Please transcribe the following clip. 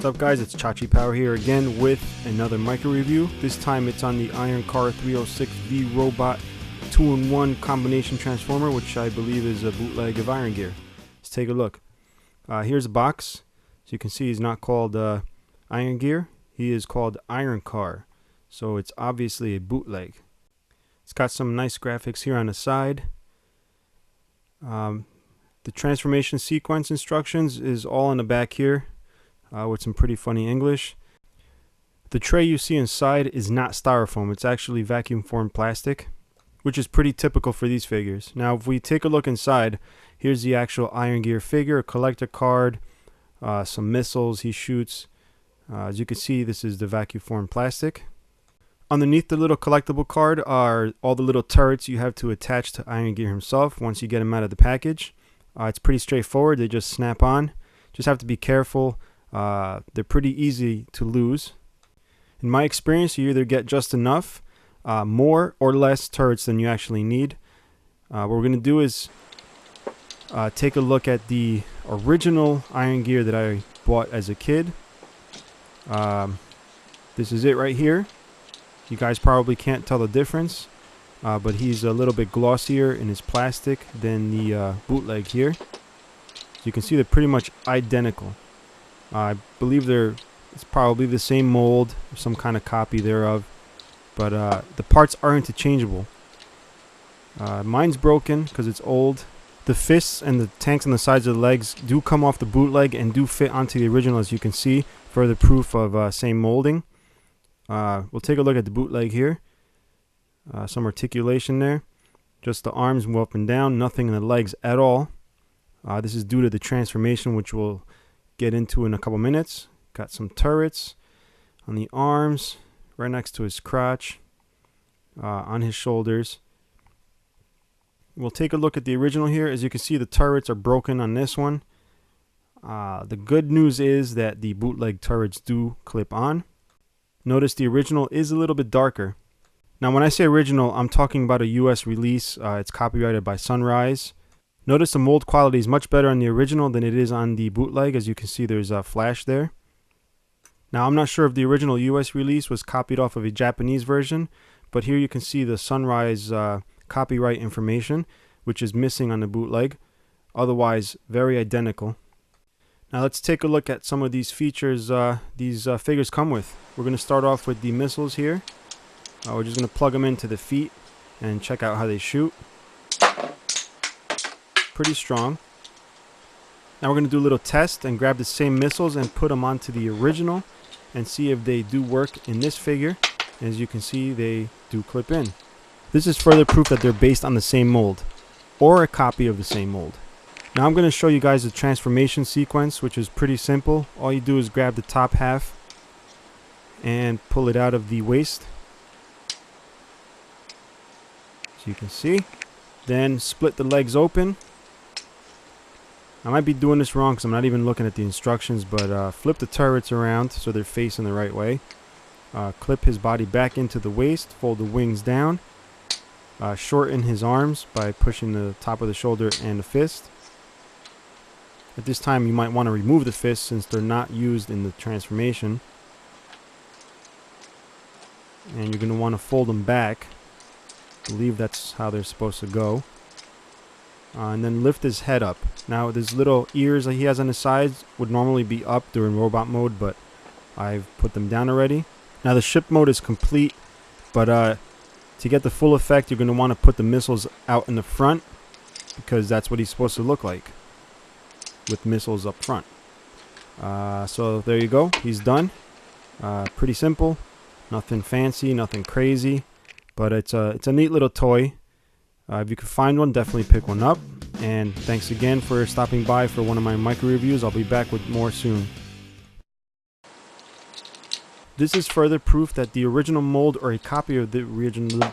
up guys, it's Chachi Power here again with another micro review. This time it's on the Ironcar 306V Robot 2-in-1 combination transformer, which I believe is a bootleg of Irongear. Let's take a look. Here's a box. So you can see he's not called Irongear, he is called Ironcar. So it's obviously a bootleg. It's got some nice graphics here on the side. The transformation sequence instructions is all in the back here with some pretty funny English. The tray you see inside is not styrofoam, it's actually vacuum formed plastic, which is pretty typical for these figures. Now if we take a look inside, here's the actual Irongear figure, a collector card, some missiles he shoots. As you can see, this is the vacuum formed plastic. Underneath the little collectible card are all the little turrets you have to attach to Irongear himself once you get him out of the package. It's pretty straightforward, they just snap on. Just have to be careful, they're pretty easy to lose. In my experience, you either get just enough, more or less turrets than you actually need. What we're going to do is take a look at the original Irongear that I bought as a kid. This is it right here. You guys probably can't tell the difference, but he's a little bit glossier in his plastic than the bootleg here. So you can see they're pretty much identical. I believe it's probably the same mold, or some kind of copy thereof, but the parts are interchangeable. Mine's broken because it's old. The fists and the tanks on the sides of the legs do come off the bootleg and do fit onto the original, as you can see. Further proof of same molding. We'll take a look at the bootleg here. Some articulation there. Just the arms move up and down, nothing in the legs at all. This is due to the transformation, which we'll get into in a couple minutes. Got some turrets on the arms, right next to his crotch, on his shoulders. We'll take a look at the original here. As you can see, the turrets are broken on this one. The good news is that the bootleg turrets do clip on. Notice the original is a little bit darker. Now when I say original, I'm talking about a US release. It's copyrighted by Sunrise. Notice the mold quality is much better on the original than it is on the bootleg. As you can see, there's a flash there. Now I'm not sure if the original US release was copied off of a Japanese version, but here you can see the Sunrise copyright information, which is missing on the bootleg. Otherwise, very identical. Now let's take a look at some of these features these figures come with. We're going to start off with the missiles here. We're just going to plug them into the feet and check out how they shoot. Pretty strong. Now we're going to do a little test and grab the same missiles and put them onto the original and see if they do work in this figure. As you can see, they do clip in. This is further proof that they're based on the same mold or a copy of the same mold. Now I'm going to show you guys the transformation sequence, which is pretty simple. All you do is grab the top half and pull it out of the waist, so you can see. Then split the legs open. I might be doing this wrong because I'm not even looking at the instructions, but flip the turrets around so they're facing the right way. Clip his body back into the waist, fold the wings down, shorten his arms by pushing the top of the shoulder and the fist. At this time you might want to remove the fists since they're not used in the transformation. And you're going to want to fold them back. I believe that's how they're supposed to go. And then lift his head up. Now these little ears that he has on his sides would normally be up during robot mode, but I've put them down already. Now the ship mode is complete, but to get the full effect you're going to want to put the missiles out in the front, because that's what he's supposed to look like, with missiles up front. So there you go, he's done. Pretty simple, nothing fancy, nothing crazy, but it's a neat little toy. If you can find one, definitely pick one up. And thanks again for stopping by for one of my micro reviews. I'll be back with more soon. This is further proof that the original mold or a copy of the original